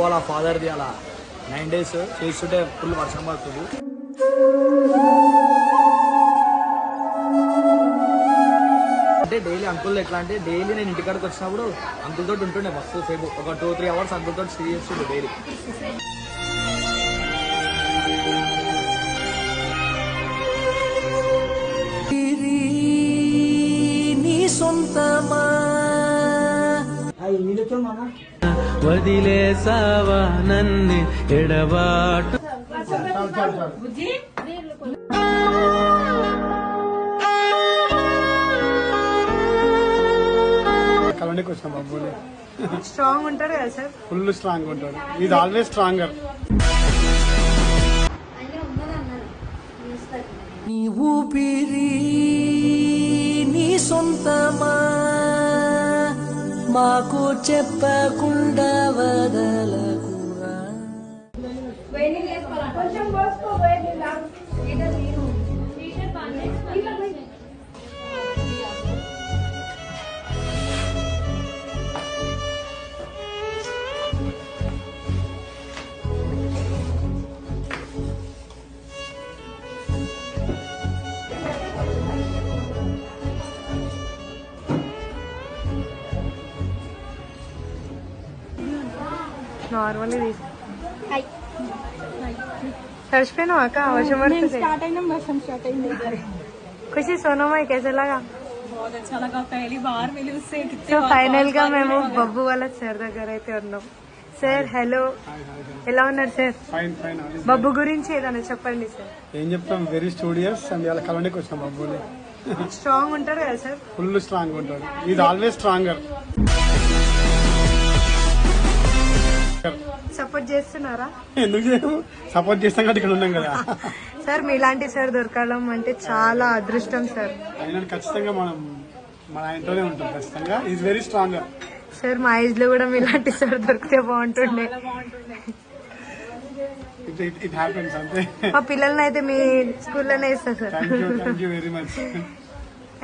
వాళ్ళ ఫాదర్ది అలా 9 days చేస్తుంటే ఫుల్ వర్షం పడుతుంది. అంటే డైలీ అంకుల్ ఎట్లా అంటే డైలీ నేను ఇంటికాడికి వచ్చినప్పుడు అంకుల్ తోటి ఉంటుండే మస్తు సేపు ఒక 2-3 hours అంకుల్ తోటి స్టే చేస్తుండే డైలీ. వదిలేసావా నన్ను ఎడబాటు కలవడానికి వచ్చిన బాబుని. స్ట్రాంగ్ ఉంటాడు కదా సార్? ఫుల్ స్ట్రాంగ్ ఉంటాడు. Is always stronger. నీ ఊపిరి నీ సొంతమా మాకు చెప్పకుండా వదలకురా. నార్మల్లీ తడిచిపోయినావు అక్క? వర్షం పడుతుంది. खुशी सोनू भाई कैसे लगा? बहुत अच्छा लगा. पहली बार मिली उससे. సో ఫైనల్ గా మేము బబ్బు వాళ్ళ సార్ దగ్గర అయితే ఉన్నాం. సార్ హలో, ఎలా ఉన్నారు సార్? Fine fine. బబ్బు గురించి ఏదైనా చెప్పండి సార్. ఏం చెప్తాం, వెరీ స్టూడియస్ అండ్ ఇలా కలవడానికి వచ్చిన బాబుని. స్ట్రాంగ్ ఉంటాడు కదా సార్? ఫుల్ స్ట్రాంగ్ ఉంటాడు. Is always stronger. సపోర్ట్ చేస్తున్నారా? ఎందుకు చేయము, సపోర్ట్ చేస్తాం కాబట్టి ఇక్కడ ఉన్నాం కదా. సార్ మీలాంటి సార్ దొరకడం అంటే చాలా అదృష్టం సార్. అయినా ఖచ్చితంగా మనం మన ఆయనతోనే ఉంటాం ఖచ్చితంగా. Is very stronger. సార్ మా ఏజ్ లో కూడా మీలాంటి సార్ దొరికితే బాగుంటుండే. ఇట్ హ్యాపెన్స్ అంతే. మా పిల్లల్ని అయితే మీ స్కూల్లోనే ఇస్తా sir. Thank you very much.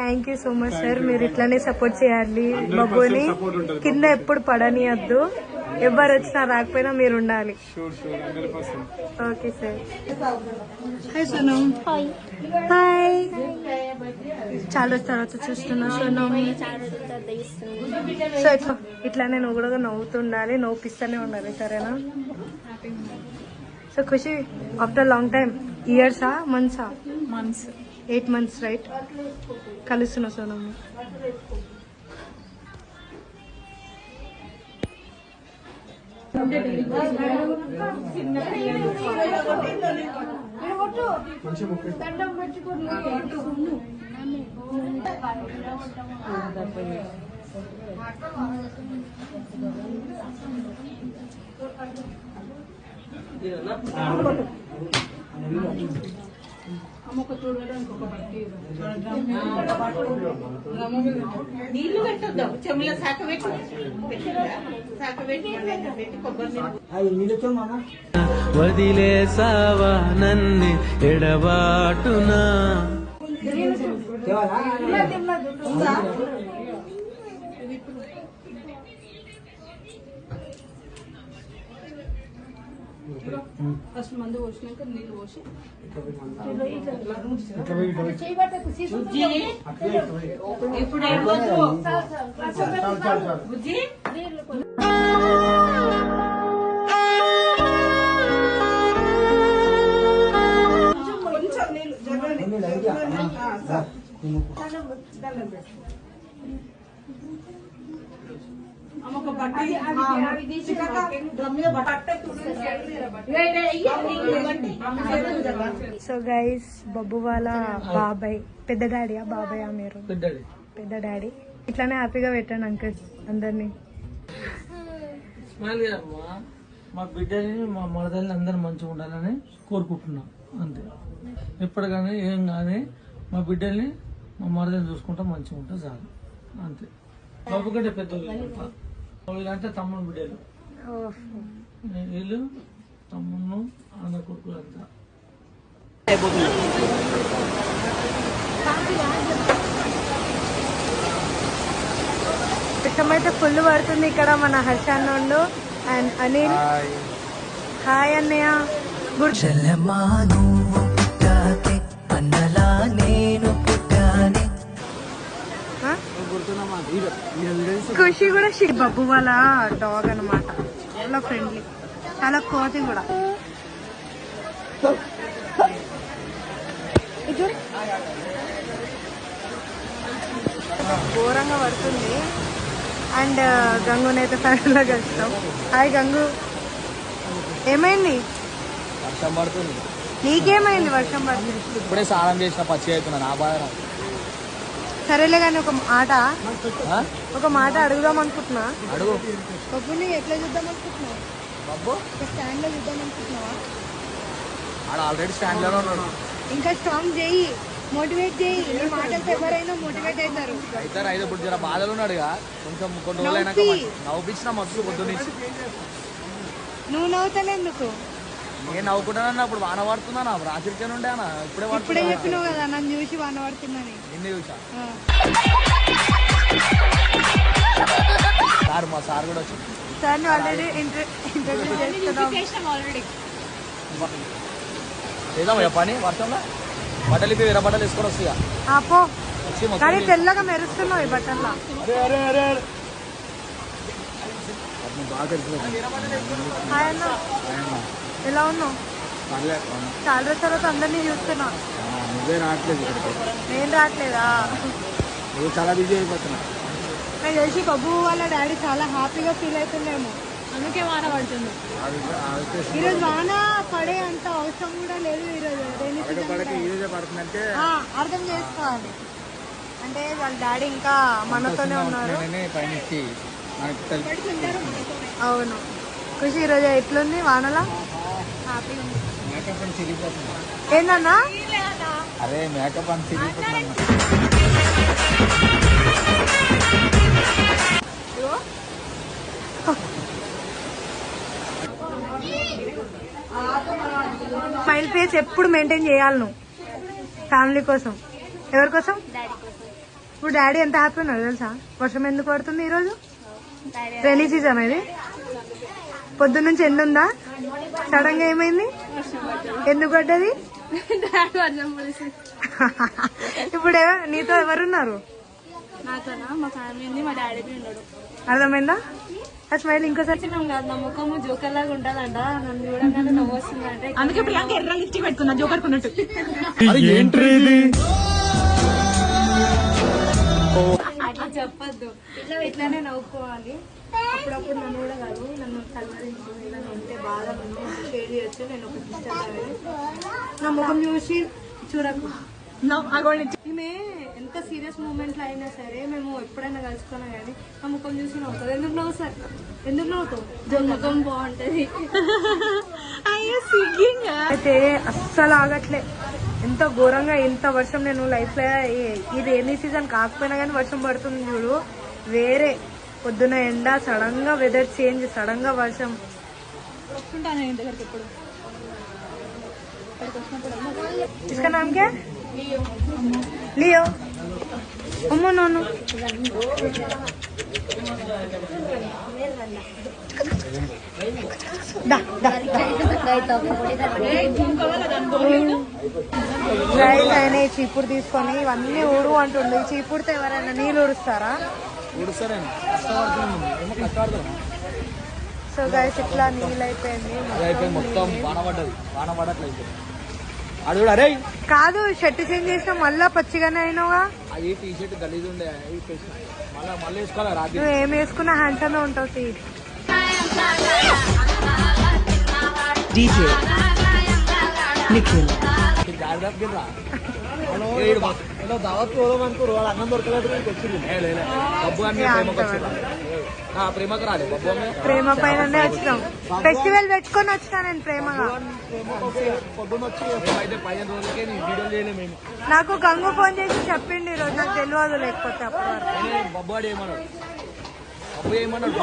Thank you so much sir. మీరు ఇట్లానే సపోర్ట్ చేయాలి బబ్బుని. కింద ఎప్పుడు పడనియద్దు. ఎవరు వచ్చినా రాకపోయినా మీరు ఉండాలి. Okay sir. Hi Sonu. Hi. చాలా రోజుల తర్వాత చూస్తున్నా సోను. సో ఇట్లానే నువ్వు కూడా నవ్వుతుండాలి, నవ్వుపిస్తూనే ఉండాలి, సరేనా? So Khushi, after long time, ఇయర్సా మంత్సా? మంత్స్. 8 months right? కలుస్తున్నా సోను. నీళ్లు పెట్టొద్దు, చెమ్ముల శాఖ పెట్టి వదిలేసావా నన్ను ఎడబాటునా. ఫస్ట్ మందు పోసినాక నీళ్లు పోసి ఇప్పుడు సో గైస్, బబ్బు వాళ్ళ బాబాయ్, పెద్ద డాడీయా బాబాయ్? మీరు పెద్ద డాడీ. ఇట్లానే హ్యాపీగా పెట్టండి అంకుల్ అందరినీ. మా బిడ్డని మా మరదల్ని అందరూ మంచిగా ఉండాలని కోరుకుంటున్నాం అంతే. ఎప్పటికైనా ఏం కానీ మా బిడ్డల్ని మా మరదల్ని చూసుకుంటా మంచిగా ఉంటా చాలు అంతే. బాబు కంటే పెద్ద అంటే తమ్ముడు బిడ్డలు, వీళ్ళు తమ్ముడు అన్న కొడుకులు అంతా. వర్షం అయితే ఫుల్ పడుతుంది ఇక్కడ మన హర్షాన్ నుండి. అండ్ అనిల్ హాయ్ అన్నయ్య గుడ్ చెల్లెమ్మా నువ్వు పుట్టాకే అన్నలా నేను పుట్టానే. ఖుషి కూడా బబ్బు వాళ్ళ డాగ్ అన్నమాట. చాలా ఫ్రెండ్లీ, చాలా కోతి కూడా. ఇది ఘోరంగా పడుతుంది. అండ్ గంగునైతే ఫ్యామిలీలో కలిసినాం. హాయ్ గంగు, ఏమైంది? వర్షం పడుతుంది. నీకేమైంది వర్షం పడుతుంది? ఇప్పుడే స్నానం చేసిన పచ్చి అవుతున్నా నా బాధ. సరేలే కానీ ఆ? ఒక మాట అడుగుదాం అనుకుంటున్నా. అడుగు. బబ్బుని ఎట్లా చూద్దాం అనుకుంటున్నావు? బాబు స్టాండ్ లో చూద్దాం అనుకుంటున్నావా? ఆడ ఆల్రెడీ స్టాండ్ లోనే ఉన్నాడు. ఇంకా స్ట్రాంగ్ చేయి, మోటివేట్ చేయి. నీ మాటలతో ఎవరైనా మోటివేట్ అవుతారు. అయితే ఐదు ఇప్పుడు జర బాధలు ఉన్నాడుగా, కొంచెం కొన్ని రోజులు అయినాక నవ్వుపించిన మస్తు పొద్దున్నుంచి. నువ్వు నవ్వుతలేందుకు? నేను నవ్వుకుంటానన్నా అప్పుడు వాన పడుతుందా రాత్రికే నుండే అన్న ఇప్పుడే ఇప్పుడే చెప్పినావు కదా నన్ను చూసి వాన పడుతుందని. నిన్ను చూసా. సార్ మా సార్ కూడా వచ్చింది. సార్ ఆల్రెడీ ఇంటర్వ్యూ చేస్తున్నాం. చేద్దాం పని వర్షంలో బట్టలు ఇప్పి వేరే బట్టలు వేసుకొని వస్తాయి. పో కానీ తెల్లగా మెరుస్తున్నావు ఈ బట్టల్లో. హాయ్ అన్న, ఎలా ఉన్నావు? చాలా రోజుల తర్వాత అందరినీ చూస్తున్నా. నువ్వే రావట్లేదు ఇక్కడికి. నేను రావట్లేదా? నువ్వు చాలా బిజీ అయిపోతున్నా. నాకు తెలిసి బబ్బు వాళ్ళ డాడీ చాలా హ్యాపీగా ఫీల్ అవుతుందేమో, అందుకే వాన పడుతుంది. ఈరోజు వాన పడే అంత అవసరం కూడా లేదు. ఈరోజు ఈరోజే పడుతుందంటే అర్థం చేసుకోవాలి. అంటే వాళ్ళ డాడీ ఇంకా మనతోనే ఉన్నారు. అవును. ఖుషి ఈరోజు ఎట్లుంది వానలా? ఏందన్నా? అరే మేకప్ అని స్మైల్ ఫేస్ ఎప్పుడు మెయింటైన్ చేయాలి నువ్వు ఫ్యామిలీ కోసం. ఎవరి కోసం? ఇప్పుడు డాడీ ఎంత హ్యాపీ ఉన్నారు తెలుసా? వర్షం ఎందుకు పడుతుంది ఈరోజు? రైనీ సీజన్ ఇది. పొద్దున్న నుంచి ఎండ ఉందా? సడన్ గా ఏమైంది? ఎందుకు పడ్డది? ఇప్పుడు నీతో ఎవరున్నారు? నాతోనా మా ఫ్యామిలీ ఉంది, మా డాడీ ఉన్నాడు. అర్థమైందా? ఆ స్మైల్ ఇంకోసారి. నా ముఖము జోకర్ లాగా ఉంటదంట, నన్ను చూడగానే నవ్వు వస్తుందంటే అందుకే ప్రియాంక ఎర్ర లిప్స్టిక్ పెట్టుకున్నా జోకర్ కొన్నట్టు. అట్లా చెప్పద్దు, ఇట్లానే నవ్వుకోవాలి. అప్పుడప్పుడు నన్ను కూడా కాదు, నన్ను కలవరించు, ఇలా ఉంటే బాగా షేర్ చేయొచ్చు. నేను ఒక సిస్టర్, నా ముఖం చూసి చూడకు. ఈమె ఎంత సీరియస్ మూమెంట్ లో అయినా సరే మేము ఎప్పుడైనా కలుసుకున్నా కానీ నా ముఖం చూసి నవ్వుతుంది. ఎందుకు నవ్వు సార్? ఎందుకు నవ్వుతావు? ముఖం బాగుంటది. అయితే అస్సలు ఆగట్లే. ఎంత ఘోరంగా ఎంత వర్షం. నేను లైఫ్ లో ఈ రైనీ సీజన్ కాకపోయినా కానీ వర్షం పడుతుంది చూడు. వేరే పొద్దున ఎండ, సడన్ గా వెదర్ చేంజ్, సడన్ గా వర్షం. వస్తుంటాను ఇంటి దగ్గరికి ఎప్పుడు. इसका नाम क्या? लियो. अम्मो नोनो. दा दा గైస్ ఆయన ఈ చీపుడు తీసుకొని ఇవన్నీ ఊడు అంటుండే. ఈ చీపుడుతో ఎవరైనా నీళ్ళు ఊడుస్తారా? సో గైస్ ఇట్లా నీళ్ళు అయిపోయింది మొత్తం వాన పడ్డది. వాన పడట్లేదు. అడుగు. అరే కాదు, షర్ట్ చేంజ్ చేసిన మళ్ళా పచ్చిగానే అయినావుగా. అది టీ షర్ట్ గలీజ్ ఉండే మళ్ళీ వేసుకోవాలి రాత్రి. నువ్వు ఏం వేసుకున్నా హ్యాండ్సమ్ ఉంటావు. DJ Nikhil. దావత్ అనుకోరు వాళ్ళు అన్నం దొరకలేదు వచ్చింది. బబ్బు అని ప్రేమకు వచ్చింది. ప్రేమకు రాలేదు. బబ్బు అమ్మ ప్రేమ పైన వచ్చినాం. ఫెస్టివల్ పెట్టుకొని వచ్చినా నేను ప్రేమగా. పొద్దున్న వచ్చి అయితే 15 రోజులకే వీడియోలు చేయలేము మేము. నాకు గంగు ఫోన్ చేసి చెప్పిండి ఈరోజు, నాకు తెలియదు. లేకపోతే అప్పుడు బబ్బు ఆడు ఏమన్నాడు? బబ్బు ఏమన్నాడు?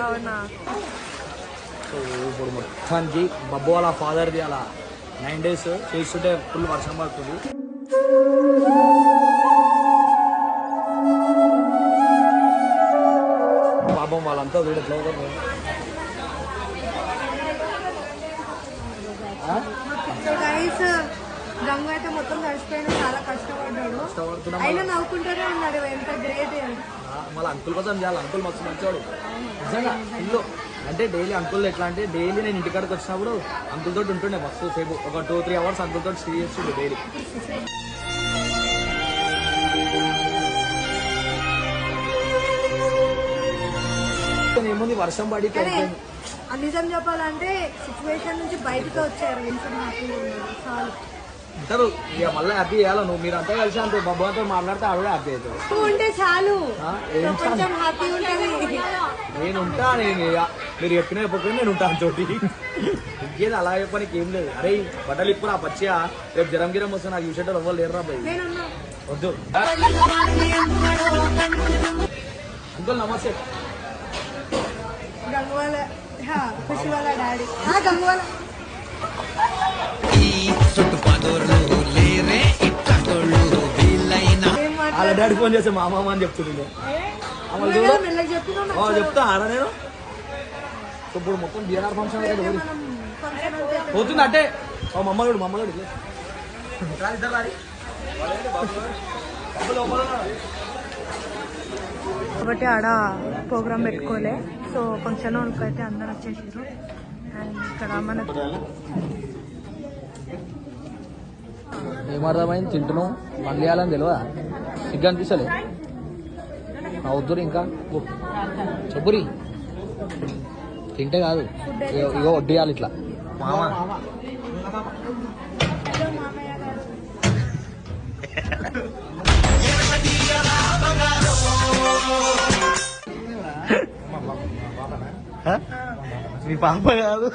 అవునా? సో ఇప్పుడు మొత్తానికి బబ్బు వాళ్ళ ఫాదర్ది అలా 9 days చేస్తుంటే ఫుల్ వర్షం పడుతుంది. పాపం వాళ్ళంతా వీడు సో గైస్ గంగు అయితే మొత్తం తడిసిపోయినా చాలా కష్టపడ్డాడు. కష్టపడుతున్నాం అయినా నవ్వుకుంటూనే ఉన్నాడు. ఎంత గ్రేట్. మళ్ళీ అంకుల్ కోసం చేయాలి. అంకుల్ మస్తు మంచివాడు నిజంగా ఇల్లు. అంటే డైలీ అంకుల్ ఎట్లా అంటే డైలీ నేను ఇంటికాడికి వచ్చినప్పుడు అంకుల్ తోటి ఉంటుండే మస్తు సేపు. ఒక 2-3 అవర్స్ అంకుల్ తోటి స్టే చేస్తుండే డైలీ. ఏముంది వర్షం పడి నిజం చెప్పాలంటే సిచ్యువేషన్ నుంచి బయటకు వచ్చారు. ఎంత హ్యాపీగా ఉన్నారు. చాలు అంటారు ఇక మళ్ళీ హ్యాపీ చేయాలి. నువ్వు మీరు అంతా కలిసి అంత బాబాతో మాట్లాడితే ఆవిడ హ్యాపీ అవుతాడు. నువ్వు ఉంటే చాలు ఏం కొంచెం హ్యాపీ ఉంటుంది. నేను ఉంటా. నేను మీరు చెప్పిన చెప్పకపోయినా నేను ఉంటాను తోటి. ఇంకేది అలా చెప్పడానికి ఏం లేదు. అరే బట్టలు ఇప్పుడు ఆ పచ్చిగా రేపు జ్వరం గిరం వస్తే నాకు చూసేటోళ్ళు ఎవ్వరు లేరు రా భయ్. నేనున్నా. వద్దు అంకుల్ నమస్తే. గంగు వాళ్ళ ఖుషి వాళ్ళ డాడీ. గంగు వాళ్ళ ఏం వాళ్ళ డాడీ ఫోన్ చేస్తే మా మామ అని చెప్తుండే. మాట్లాడాలి? మెల్లగా చెప్పినా చెప్తా ఆడ నేను. సో ఇప్పుడు మొత్తం బీఆర్ ఫంక్షన్ మనం ఫంక్షన్ అంటే పోతుంది అంటే మమ్మల్ని మమ్మల్ని ఇద్దరు రారి కాబట్టి ఆడ ప్రోగ్రామ్ పెట్టుకోలే. సో ఫంక్షన్ వాళ్ళకి అయితే అందరు వచ్చేసారు. అండ్ ఇక్కడ మనకు ఏమర్థమైంది తింటున్నాం పనులు చేయాలని తెలియదా? సిగ్గు అనిపిస్తలే అవుతురు ఇంకా చెప్పురి తింటే కాదు ఇగో వడ్డీయాలి ఇట్లా మామ. మీ పాప కాదు.